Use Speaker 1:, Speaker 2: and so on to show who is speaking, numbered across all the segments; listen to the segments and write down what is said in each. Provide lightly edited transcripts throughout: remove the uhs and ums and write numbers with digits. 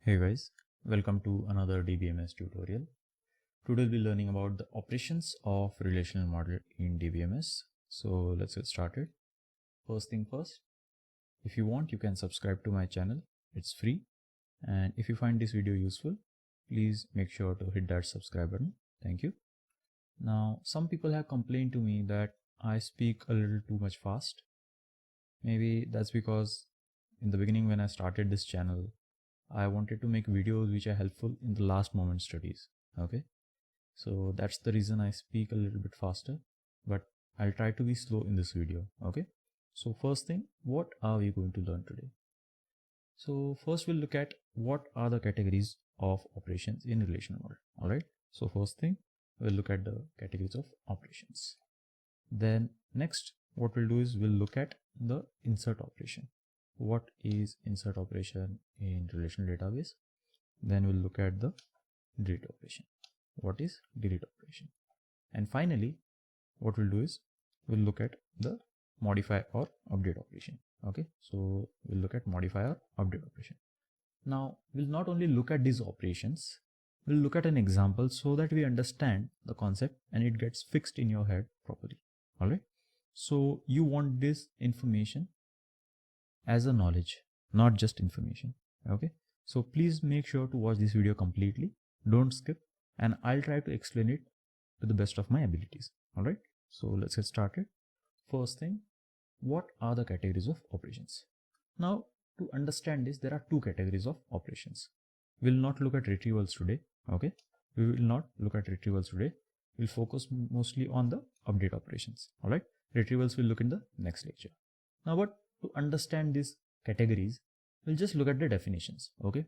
Speaker 1: Hey guys, welcome to another DBMS tutorial. Today we'll be learning about the operations of relational model in DBMS. So let's get started. First thing first, if you want, you can subscribe to my channel. It's free. And if you find this video useful, please make sure to hit that subscribe button. Thank you. Now, some people have complained to me that I speak a little too much fast. Maybe that's because in the beginning when I started this channel, I wanted to make videos which are helpful in the last moment studies. Okay, so that's the reason I speak a little bit faster, but I'll try to be slow in this video. Okay, so first thing, what are we going to learn today? So first we'll look at what are the categories of operations in relational model. All right, so first thing, we'll look at the categories of operations. Then next, what we'll do is we'll look at the insert operation. What is insert operation in relational database? Then we'll look at the delete operation. What is delete operation? And finally, what we'll do is we'll look at the modify or update operation. Okay, so we'll look at modify or update operation. Now we'll not only look at these operations, we'll look at an example so that we understand the concept and it gets fixed in your head properly. All right, so you want this information as a knowledge, not just information. Okay, so please make sure to watch this video completely, don't skip, and I'll try to explain it to the best of my abilities. All right, so let's get started. First thing, what are the categories of operations? Now, to understand this, there are two categories of operations. We'll not look at retrievals today. Okay, we will not look at retrievals today. We'll focus mostly on the update operations. All right, retrievals we'll look in the next lecture. Now, but to understand these categories, we'll just look at the definitions. Okay,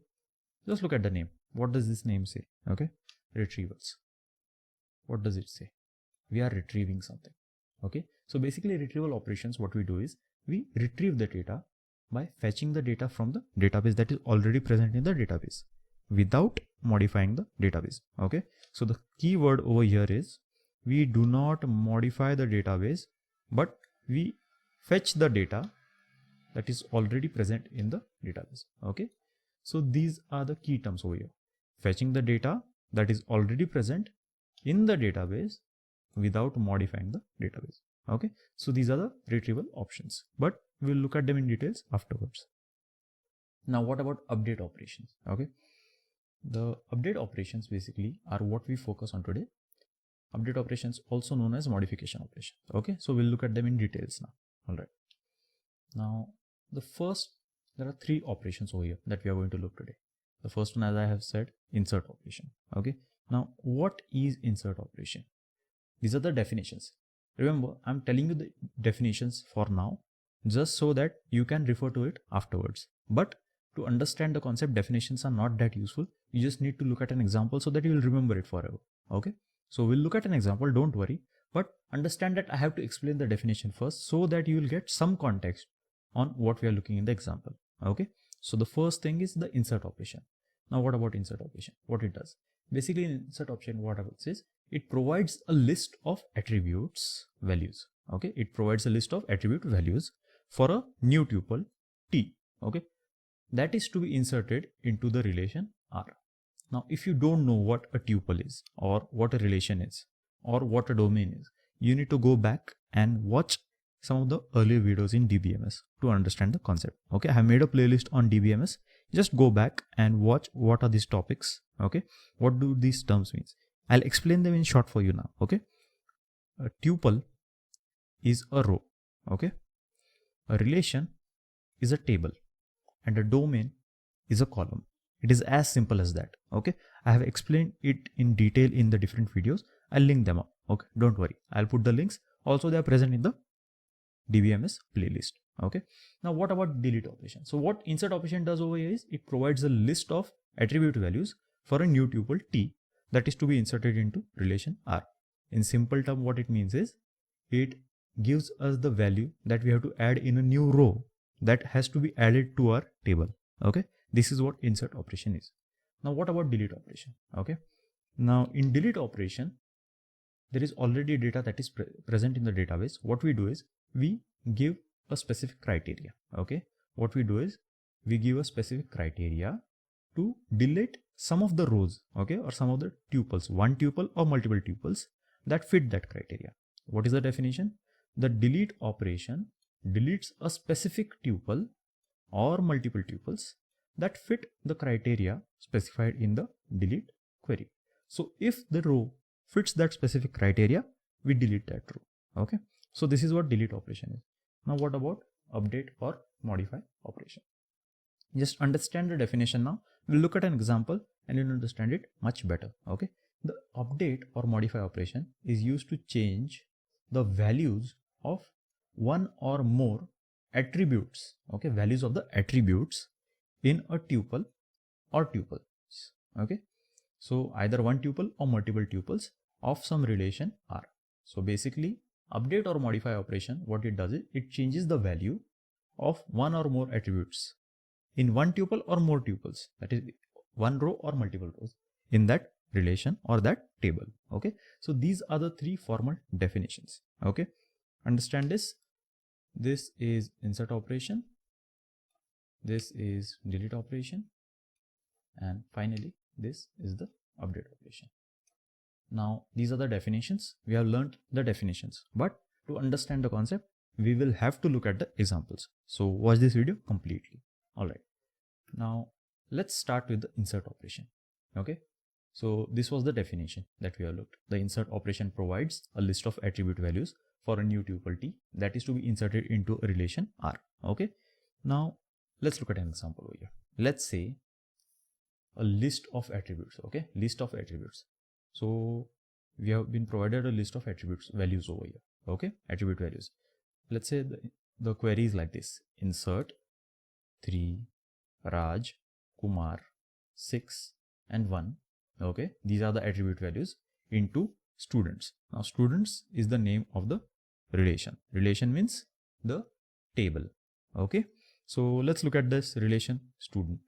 Speaker 1: just look at the name. What does this name say? Okay, retrievals. What does it say? We are retrieving something. Okay, so basically retrieval operations, what we do is we retrieve the data by fetching the data from the database that is already present in the database without modifying the database. Okay, so the key word over here is we do not modify the database, but we fetch the data that is already present in the database. Okay, so these are the key terms over here: fetching the data that is already present in the database without modifying the database. Okay, so these are the retrieval options, but we'll look at them in details afterwards. Now, what about update operations? Okay, the update operations basically are what we focus on today. Update operations, also known as modification operations. Okay, so we'll look at them in details now. All right, now there are three operations over here that we are going to look today. The first one, as I have said, insert operation. Okay, now what is insert operation? These are the definitions. Remember, I'm telling you the definitions for now, just so that you can refer to it afterwards. But to understand the concept, definitions are not that useful. You just need to look at an example so that you will remember it forever. Okay, so we'll look at an example, don't worry, but understand that I have to explain the definition first so that you will get some context on what we are looking in the example. Okay, so the first thing is the insert operation. Now, what about insert operation? What it does? Basically, in insert operation, what it says, it provides a list of attributes values. Okay, it provides a list of attribute values for a new tuple T. Okay, that is to be inserted into the relation R. Now, if you don't know what a tuple is, or what a relation is, or what a domain is, you need to go back and watch some of the earlier videos in DBMS to understand the concept. Okay, I have made a playlist on DBMS. Just go back and watch what are these topics. Okay, what do these terms mean? I'll explain them in short for you now. Okay, a tuple is a row. Okay, a relation is a table, and a domain is a column. It is as simple as that. Okay, I have explained it in detail in the different videos. I'll link them up. Okay, don't worry, I'll put the links. Also, they are present in the DBMS playlist. Okay, now what about delete operation? So what insert operation does over here is it provides a list of attribute values for a new tuple T that is to be inserted into relation R. In simple term, what it means is it gives us the value that we have to add in a new row that has to be added to our table. Okay, this is what insert operation is. Now, what about delete operation? Okay, now in delete operation, there is already data that is present in the database. What we do is we give a specific criteria. Okay, what we do is we give a specific criteria to delete some of the rows, okay, or some of the tuples, one tuple or multiple tuples that fit that criteria. What is the definition? The delete operation deletes a specific tuple or multiple tuples that fit the criteria specified in the delete query. So if the row fits that specific criteria, we delete that row. Okay. So this is what delete operation is. Now what about update or modify operation? Just understand the definition now. We'll look at an example and you'll understand it much better. Okay. The update or modify operation is used to change the values of one or more attributes, okay, values of the attributes in a tuple or tuples. Okay. So either one tuple or multiple tuples of some relation R. So basically update or modify operation, what it does is it changes the value of one or more attributes in one tuple or more tuples, that is one row or multiple rows in that relation or that table. Okay. So these are the three formal definitions. Okay. Understand this. This is insert operation. This is delete operation. And finally, this is the update operation. Now, these are the definitions. We have learned the definitions, but to understand the concept, we will have to look at the examples. So watch this video completely. All right. Now let's start with the insert operation. Okay. So this was the definition that we have looked. The insert operation provides a list of attribute values for a new tuple T that is to be inserted into a relation R. Okay. Now let's look at an example over here. Let's say a list of attributes. Okay. List of attributes. So we have been provided a list of attributes values over here. Okay. Attribute values. Let's say the query is like this: insert 3, Raj, Kumar, 6 and 1. Okay. These are the attribute values into students. Now students is the name of the relation. Relation means the table. Okay. So let's look at this relation student.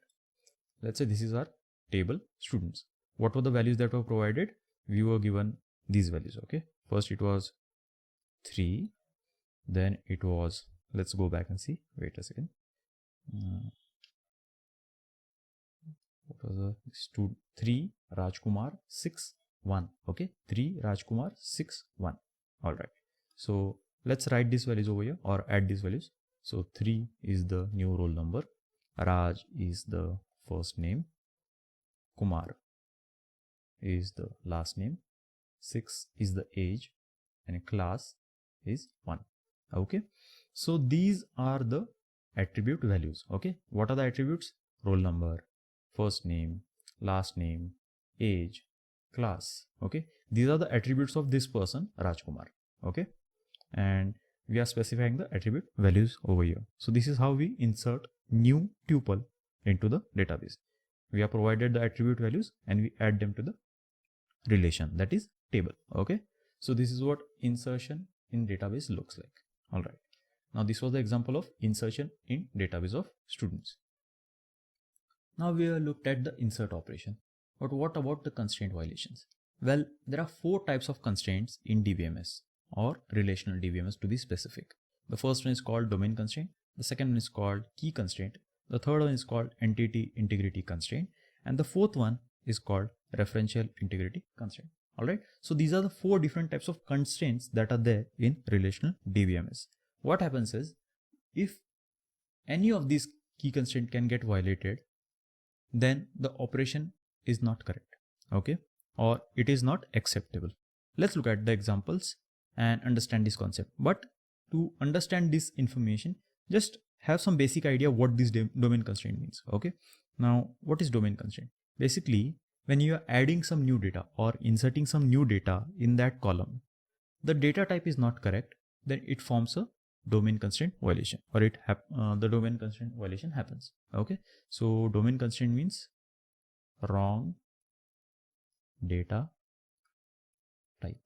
Speaker 1: Let's say this is our table students. What were the values that were provided? We were given these values. Okay. First it was 3. Then it was, let's go back and see. Wait a second. What was the student? 3 Rajkumar, 6 1. Okay. 3 Rajkumar, 6 1. All right. So let's write these values over here or add these values. So 3 is the new roll number. Raj is the first name. Kumar is the last name. 6 is the age and class is 1. Okay. So these are the attribute values. Okay. What are the attributes? Roll number, first name, last name, age, class. Okay. These are the attributes of this person, Rajkumar. Okay. And we are specifying the attribute values over here. So this is how we insert new tuple into the database. We are provided the attribute values and we add them to the relation, that is table. Okay. So this is what insertion in database looks like. All right. Now this was the example of insertion in database of students. Now we have looked at the insert operation. But what about the constraint violations? Well, there are 4 types of constraints in DBMS or relational DBMS to be specific. The first one is called domain constraint. The second one is called key constraint. The third one is called entity integrity constraint. And the fourth one is called referential integrity constraint. All right. So these are the 4 different types of constraints that are there in relational DBMS. What happens is if any of these key constraints can get violated, then the operation is not correct. Okay. Or it is not acceptable. Let's look at the examples and understand this concept. But to understand this information, just have some basic idea what this domain constraint means. Okay. Now, what is domain constraint? Basically, when you are adding some new data or inserting some new data in that column, the data type is not correct, then it forms a domain constraint violation, or the domain constraint violation happens. Okay. So domain constraint means wrong data type.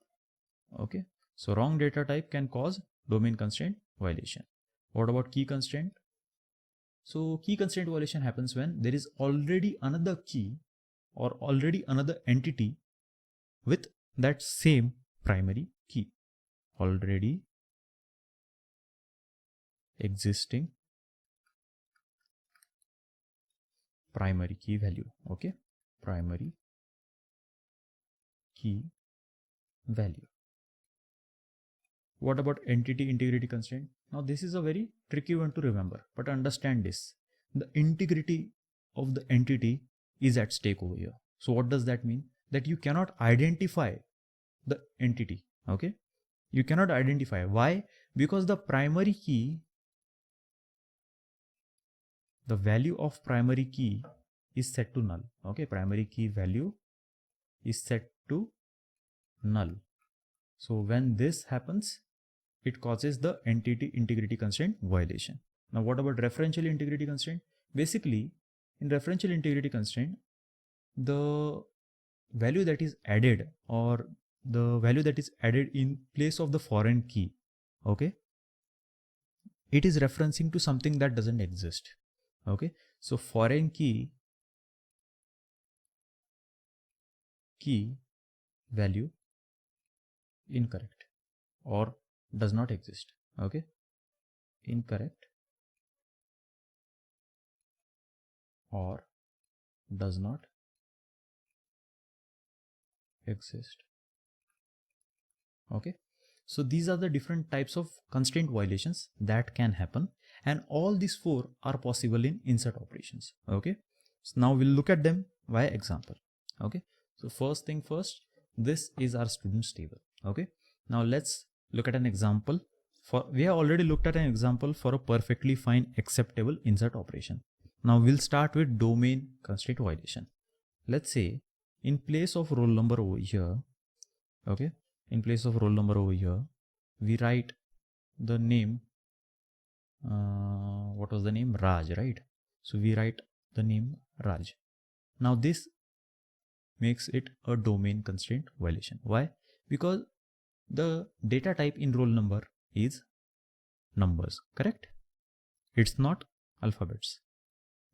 Speaker 1: Okay. So wrong data type can cause domain constraint violation. What about key constraint? So key constraint violation happens when there is already another key or already another entity with that same primary key. Already existing primary key value. Okay, primary key value. What about entity integrity constraint? Now this is a very tricky one to remember, but understand this. The integrity of the entity is at stake over here. So what does that mean? That you cannot identify the entity. Okay, you cannot identify. Why? Because the primary key, the value of primary key is set to null. Okay, primary key value is set to null. So when this happens, it causes the entity integrity constraint violation. Now what about referential integrity constraint? Basically, in referential integrity constraint, the value that is added, or the value that is added in place of the foreign key, okay, it is referencing to something that doesn't exist. Okay, so foreign key value incorrect or does not exist. Okay, incorrect or does not exist. Okay, so these are the different types of constraint violations that can happen, and all these four are possible in insert operations. Okay, so now we'll look at them via example. Okay, so first thing first, this is our students table. Okay, now let's look at an example. We have already looked at an example for a perfectly fine acceptable insert operation. Now we'll start with domain constraint violation. Let's say in place of roll number over here, okay, in place of roll number over here, we write the name, what was the name? Raj, right? So we write the name Raj. Now this makes it a domain constraint violation. Why? Because the data type in roll number is numbers, correct? It's not alphabets,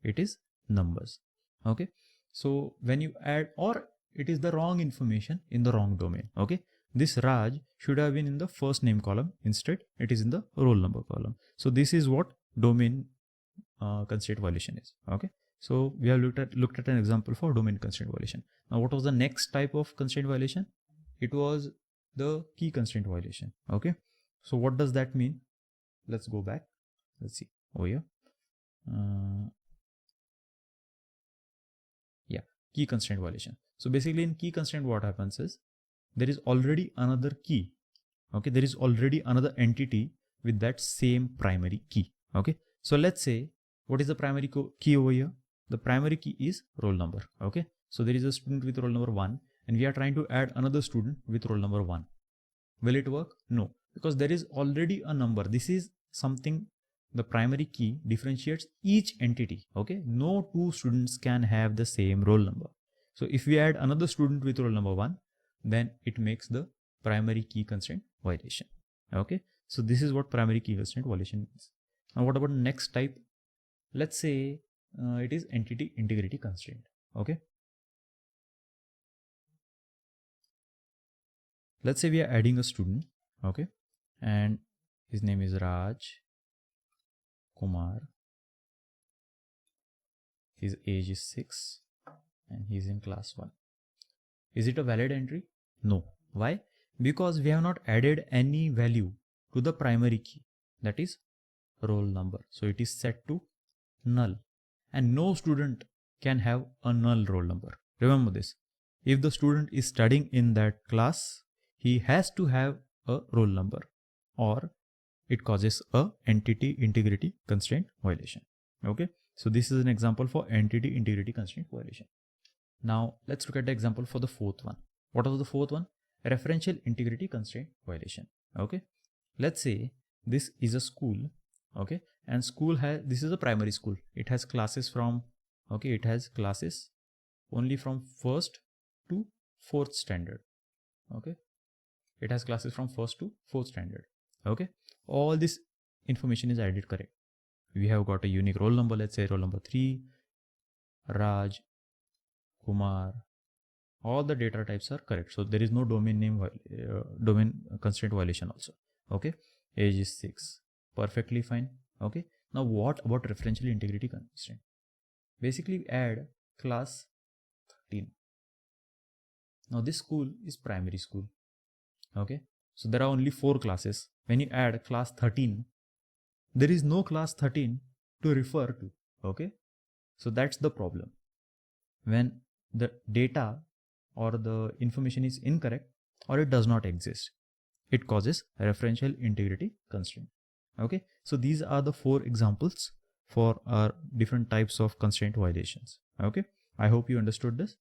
Speaker 1: it is numbers. Okay, so when you add, or it is the wrong information in the wrong domain. Okay, this Raj should have been in the first name column, instead it is in the roll number column. So this is what domain constraint violation is. Okay, so we have looked at an example for domain constraint violation. Now what was the next type of constraint violation? It was the key constraint violation. Okay, so what does that mean? Let's go back, let's see over here. Yeah, key constraint violation. So basically in key constraint, what happens is there is already another key. Okay, there is already another entity with that same primary key. Okay, so let's say, what is the primary key over here? The primary key is roll number. Okay, so there is a student with roll number 1 and we are trying to add another student with roll number 1. Will it work? No, because there is already a number. This is something, the primary key differentiates each entity. Okay, no two students can have the same roll number. So if we add another student with roll number 1, then it makes the primary key constraint violation. Okay, so this is what primary key constraint violation means. Now what about next type? Let's say it is entity integrity constraint. Okay, let's say we are adding a student. Okay, and his name is Raj Kumar. His age is 6 and he's in class 1. Is it a valid entry? No. Why? Because we have not added any value to the primary key, that is roll number. So it is set to null, and no student can have a null roll number. Remember this. If the student is studying in that class, he has to have a roll number, or it causes a entity integrity constraint violation. Okay, so this is an example for entity integrity constraint violation. Now let's look at the example for the fourth one. What was the fourth one? Referential integrity constraint violation. Okay, let's say this is a school. Okay, and school has, this is a primary school. It has classes from, okay, it has classes only from 1st to 4th standard. Okay, it has classes from 1st to 4th standard. Okay, all this information is added correct. We have got a unique roll number, let's say roll number 3, Raj, Kumar, all the data types are correct. So there is no domain name, domain constraint violation also. Okay, age is 6, perfectly fine. Okay, now what about referential integrity constraint? basically add class 13. Now this school is primary school. Okay, so there are only 4 classes. When you add class 13, there is no class 13 to refer to. Okay, so that's the problem. When the data or the information is incorrect or it does not exist, it causes referential integrity constraint. Okay, so these are the 4 examples for our different types of constraint violations. Okay, I hope you understood this.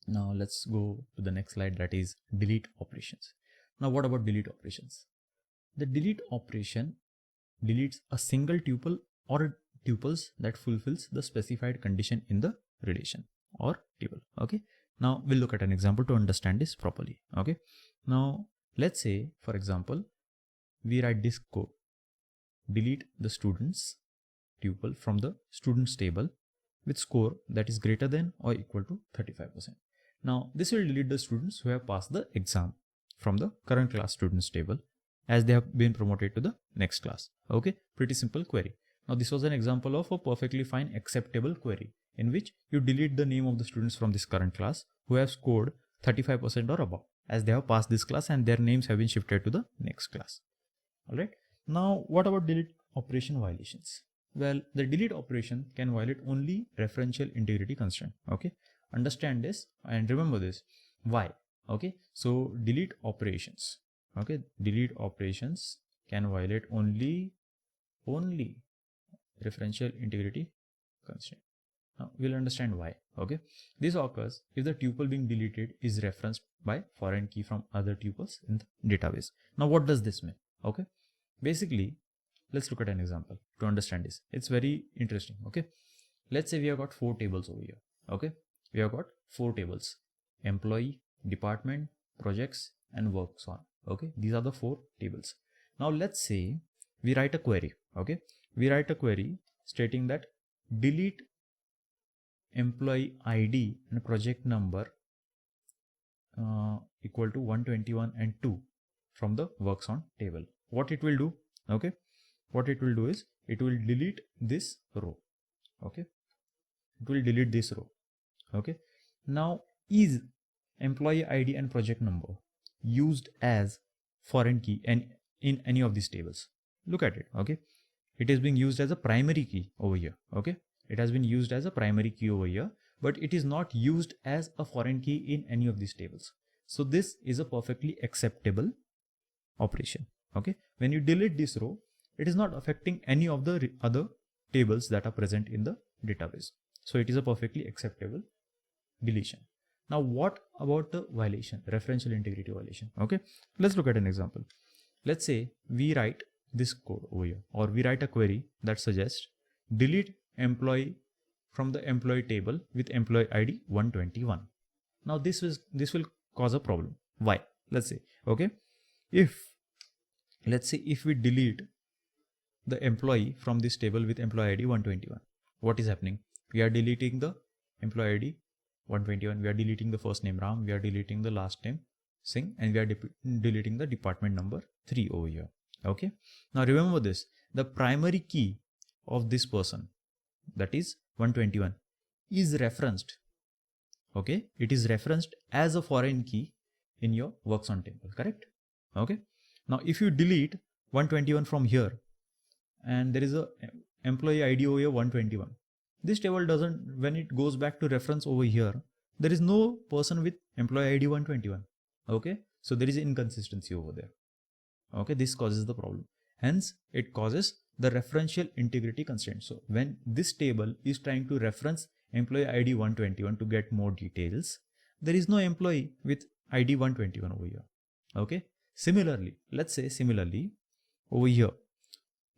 Speaker 1: Now let's go to the next slide, that is delete operations. Now what about delete operations? The delete operation deletes a single tuple or tuples that fulfills the specified condition in the relation or table. Okay, now we'll look at an example to understand this properly. Okay, now let's say, for example, we write this code: delete the students tuple from the students table with score that is greater than or equal to 35%. Now this will delete the students who have passed the exam from the current class students table, as they have been promoted to the next class. Okay, pretty simple query. Now this was an example of a perfectly fine acceptable query in which you delete the name of the students from this current class who have scored 35% or above, as they have passed this class and their names have been shifted to the next class. Alright, now what about delete operation violations? Well, the delete operation can violate only referential integrity constraint. Okay, understand this and remember this. Why? Okay, so delete operations. Okay, delete operations can violate only referential integrity constraint. Now we'll understand why. Okay, this occurs if the tuple being deleted is referenced by foreign key from other tuples in the database. Now what does this mean? Okay, basically, let's look at an example to understand this. It's very interesting. Okay, let's say we have got 4 tables over here. Okay, we have got 4 tables: employee, department, projects, and works on. Okay, these are the 4 tables. Now let's say we write a query. Okay, we write a query stating that delete employee ID and project number equal to 121 and 2 from the works on table. What it will do? Okay, what it will do is it will delete this row. Okay, it will delete this row. Okay, now is employee ID and project number used as foreign key and in any of these tables? Look at it. Okay, it is being used as a primary key over here. Okay, it has been used as a primary key over here, but it is not used as a foreign key in any of these tables. So this is a perfectly acceptable operation. Okay, when you delete this row, it is not affecting any of the other tables that are present in the database. So it is a perfectly acceptable deletion. Now what about the violation, referential integrity violation? Okay, let's look at an example. Let's say we write this code over here, or we write a query that suggests delete employee from the employee table with employee ID 121. Now this will cause a problem. Why? Let's say, okay, let's say if we delete the employee from this table with employee ID 121, what is happening? We are deleting the employee ID 121, we are deleting the first name Ram, we are deleting the last name Singh, and we are deleting the department number 3 over here. Okay, now remember this, the primary key of this person, that is 121, is referenced. Okay, it is referenced as a foreign key in your works on table, correct? Okay, now if you delete 121 from here and there is a employee ID over here 121, this table doesn't, when it goes back to reference over here, there is no person with employee ID 121. Okay, so there is an inconsistency over there. Okay, this causes the problem. Hence, it causes the referential integrity constraint. So when this table is trying to reference employee ID 121 to get more details, there is no employee with ID 121 over here. Okay, similarly, let's say over here,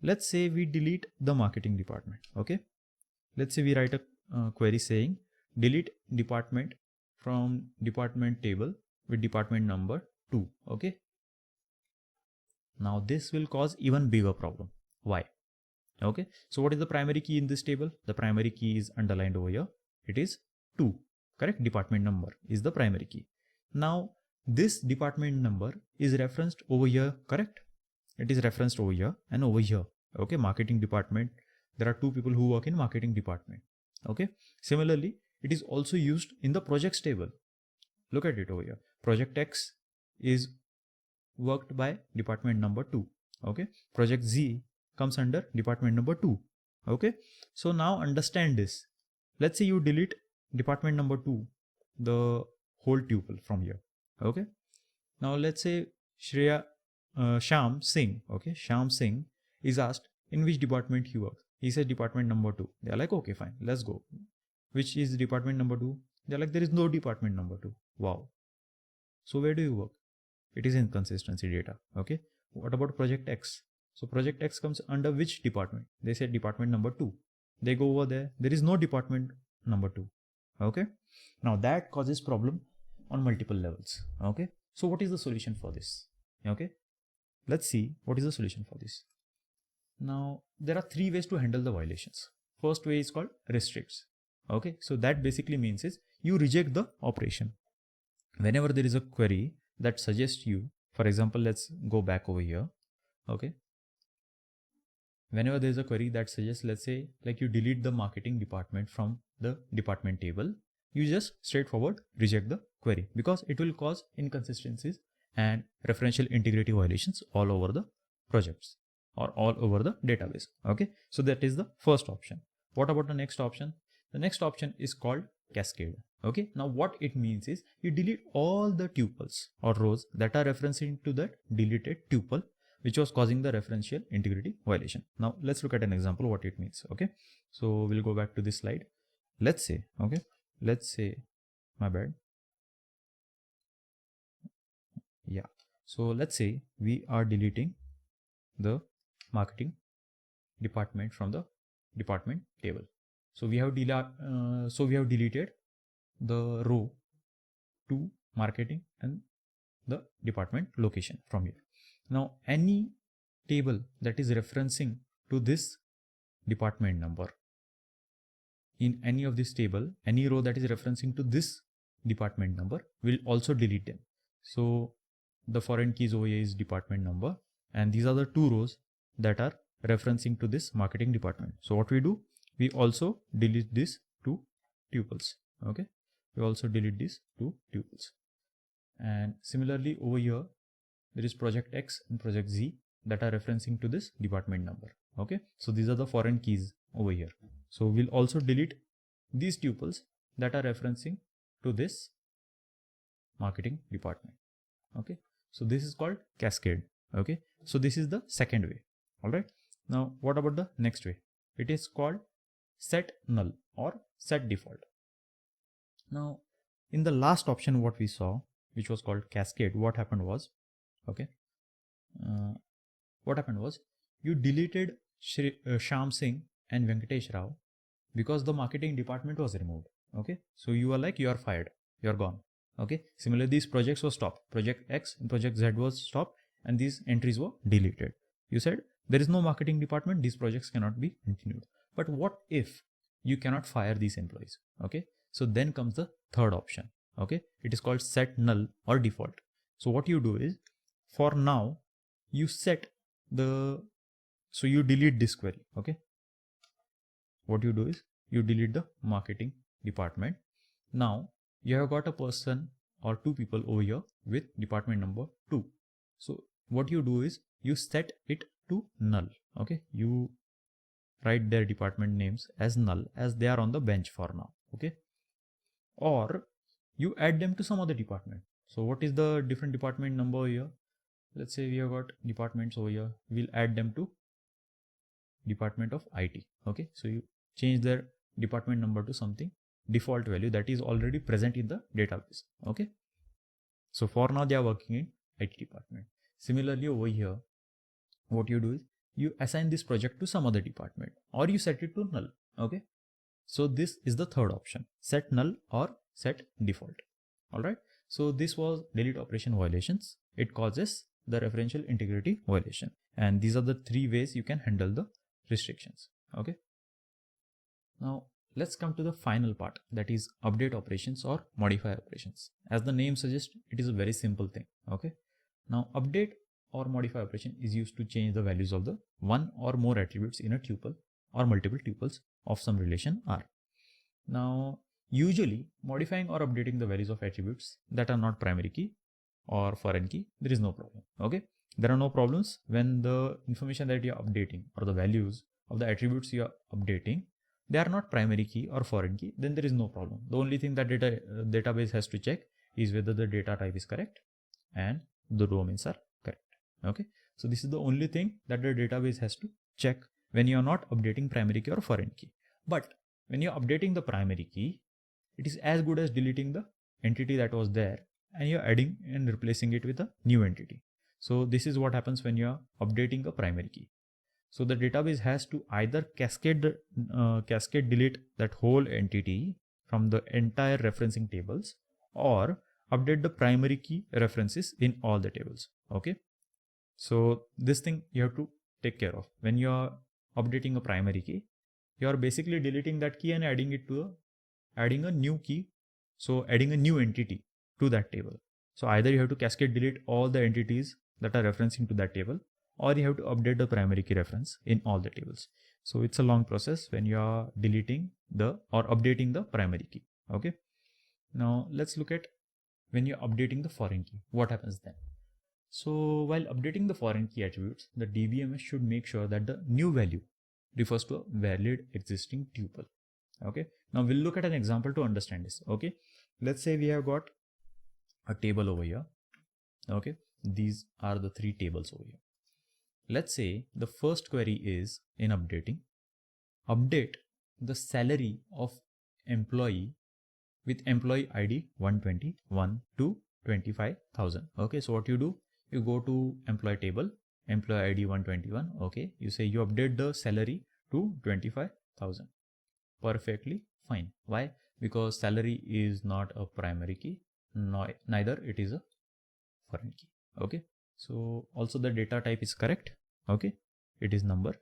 Speaker 1: let's say we delete the marketing department. Okay, let's say we write a query saying delete department from department table with department number 2. Okay, now this will cause even bigger problem. Why? Okay, so what is the primary key in this table? The primary key is underlined over here. It is 2, correct? Department number is the primary key. Now this department number is referenced over here, correct? It is referenced over here and over here. Okay, marketing department. There are 2 people who work in marketing department. Okay. Similarly, it is also used in the projects table. Look at it over here. Project X is worked by department number 2. Okay. Project Z comes under department number 2. Okay. So now understand this. Let's say you delete department number 2, the whole tuple from here. Okay. Now let's say Sham Singh. Okay. Sham Singh is asked in which department he works. He says department number 2. They are like, okay, fine, let's go. Which is department number 2? They're like, there is no department number 2. Wow. So where do you work? It is inconsistency data. Okay. What about project X? So project X comes under which department? They said department number 2. They go over there. There is no department number 2. Okay. Now that causes problem on multiple levels. Okay. So what is the solution for this? Okay. Let's see what is the solution for this. Now there are 3 ways to handle the violations. First way is called restricts. Okay. So that basically means is you reject the operation. Whenever there is a query that suggests you, for example, let's go back over here. Okay. Whenever there is a query that suggests, let's say, like you delete the marketing department from the department table, you just straightforward reject the query because it will cause inconsistencies and referential integrity violations all over the projects or all over the database. Okay. So that is the first option. What about the next option? The next option is called cascade. Okay. Now what it means is you delete all the tuples or rows that are referencing to that deleted tuple which was causing the referential integrity violation. Now let's look at an example what it means. Okay. So we'll go back to this slide. Let's say, okay, let's say, my bad. Yeah. So let's say we are deleting the marketing department from the department table. So we have deleted the row to marketing and the department location from here. Now any table that is referencing to this department number, in any of this table, any row that is referencing to this department number will also delete them. So the foreign keys over here is department number, and these are the 2 rows that are referencing to this marketing department. So what we do, we also delete these 2 tuples. Okay. We also delete these 2 tuples. And similarly over here, there is project X and project Z that are referencing to this department number. Okay. So these are the foreign keys over here. So we'll also delete these tuples that are referencing to this marketing department. Okay. So this is called cascade. Okay. So this is the second way. All right. Now what about the next way? It is called set null or set default. Now in the last option what we saw, which was called cascade, what happened was, okay, what happened was you deleted Sham Singh and Venkatesh Rao because the marketing department was removed. Okay. So you are like, you are fired, you are gone. Okay. Similarly, these projects were stopped. Project X and project Z was stopped and these entries were deleted. You said there is no marketing department, these projects cannot be continued. But what if you cannot fire these employees? Okay. So then comes the third option. Okay. It is called set null or default. So what you do is, for now, you set the, so you delete this query. Okay. What you do is you delete the marketing department. Now you have got a person or 2 people over here with department number 2. So what you do is you set it to null. Okay. You write their department names as null as they are on the bench for now. Okay. Or you add them to some other department. So what is the different department number here? Let's say we have got departments over here. We'll add them to department of IT. Okay. So you change their department number to something default value that is already present in the database. Okay. So for now they are working in IT department. Similarly over here, what you do is you assign this project to some other department or you set it to null. Okay. So this is the third option, set null or set default. All right. So this was delete operation violations. It causes the referential integrity violation. And these are the 3 ways you can handle the restrictions. Okay. Now let's come to the final part, that is update operations or modify operations. As the name suggests, it is a very simple thing. Okay. Now update or modify operation is used to change the values of the one or more attributes in a tuple or multiple tuples of some relation R. Now, usually modifying or updating the values of attributes that are not primary key or foreign key, there is no problem. Okay. There are no problems when the information that you are updating or the values of the attributes you are updating, they are not primary key or foreign key, then there is no problem. The only thing that database has to check is whether the data type is correct and the domains are correct. Okay. So this is the only thing that the database has to check when you are not updating primary key or foreign key. But when you're updating the primary key, it is as good as deleting the entity that was there and you're adding and replacing it with a new entity. So this is what happens when you're updating a primary key. So the database has to either cascade delete that whole entity from the entire referencing tables or update the primary key references in all the tables. Okay. So this thing you have to take care of. When you're updating a primary key, you're basically deleting that key and adding a new key. So adding a new entity to that table. So either you have to cascade delete all the entities that are referencing to that table, or you have to update the primary key reference in all the tables. So it's a long process when you are deleting or updating the primary key. Okay. Now let's look at when you're updating the foreign key, what happens then? So while updating the foreign key attributes, the DBMS should make sure that the new value refers to a valid existing tuple. Okay. Now we'll look at an example to understand this. Okay. Let's say we have got a table over here. Okay. These are the three tables over here. Let's say the first query is in update the salary of employee with employee ID 121 to 25,000. Okay. So what you do, you go to employee table, employee ID 121. Okay. You say you update the salary to 25,000. Perfectly fine. Why? Because salary is not a primary key, neither it is a foreign key. Okay. So also the data type is correct. Okay. It is number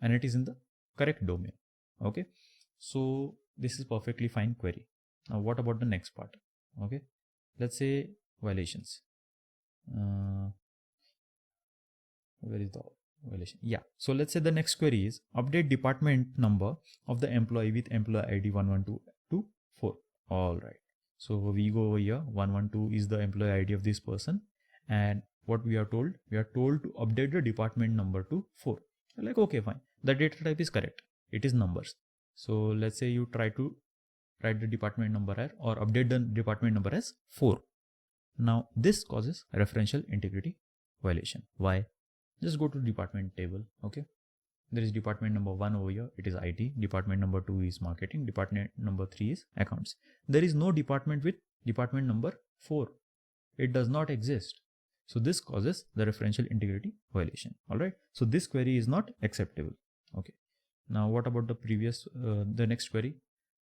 Speaker 1: and it is in the correct domain. Okay. So this is perfectly fine query. Now what about the next part? Okay. Let's say violations. Where is the violation? Yeah. So let's say the next query is update department number of the employee with employee ID 112 to 4. All right. So we go over here. 112 is the employee ID of this person. And what we are told? We are told to update the department number to 4. You're like, okay, fine. The data type is correct. It is numbers. So let's say you try to write the department number here or update the department number as 4. Now this causes referential integrity violation. Why? Just go to department table. Okay. There is department number 1 over here. It is IT. Department number 2 is marketing. Department number 3 is accounts. There is no department with department number 4. It does not exist. So this causes the referential integrity violation. All right. So this query is not acceptable. Okay. Now what about the next query?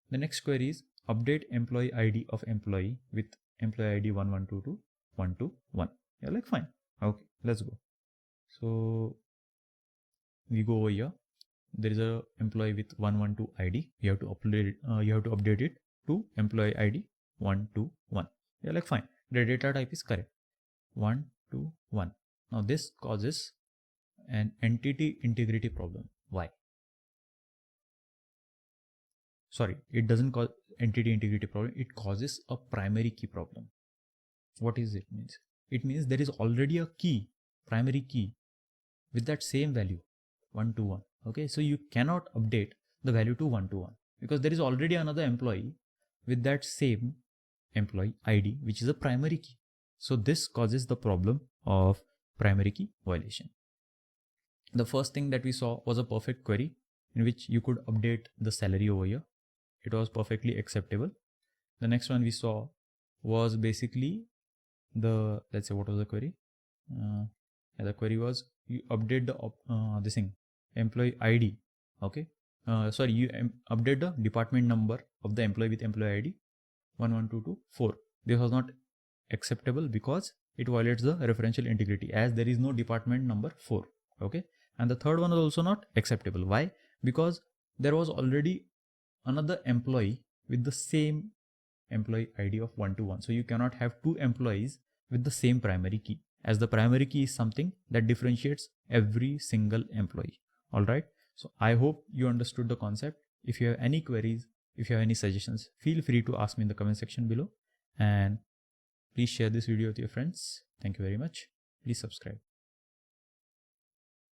Speaker 1: The next query is update employee ID of employee with employee ID 112 to 121. You're like, fine. Okay. Let's go. So we go over here. There is a employee with 112 ID. You have to update it to employee ID 121. You're like, fine. The data type is correct. 121. Now this causes an entity integrity problem. Why? Sorry, it doesn't cause entity integrity problem. It causes a primary key problem. What is it means? It means there is already a key, primary key with that same value 121. Okay, so you cannot update the value to 121 because there is already another employee with that same employee ID, which is a primary key. So this causes the problem of primary key violation. The first thing that we saw was a perfect query in which you could update the salary over here. It was perfectly acceptable. The next one we saw was basically let's say what was the query? The query was you update this thing employee ID. Okay. Sorry, you update the department number of the employee with employee ID 11224. This was not acceptable because it violates the referential integrity as there is no department number 4. Okay. And the third one is also not acceptable. Why? Because there was already another employee with the same employee ID of 121. So you cannot have two employees with the same primary key, as the primary key is something that differentiates every single employee. All right. So I hope you understood the concept. If you have any queries, If you have any suggestions, feel free to ask me in the comment section below, and please share this video with your friends. Thank you very much. Please subscribe.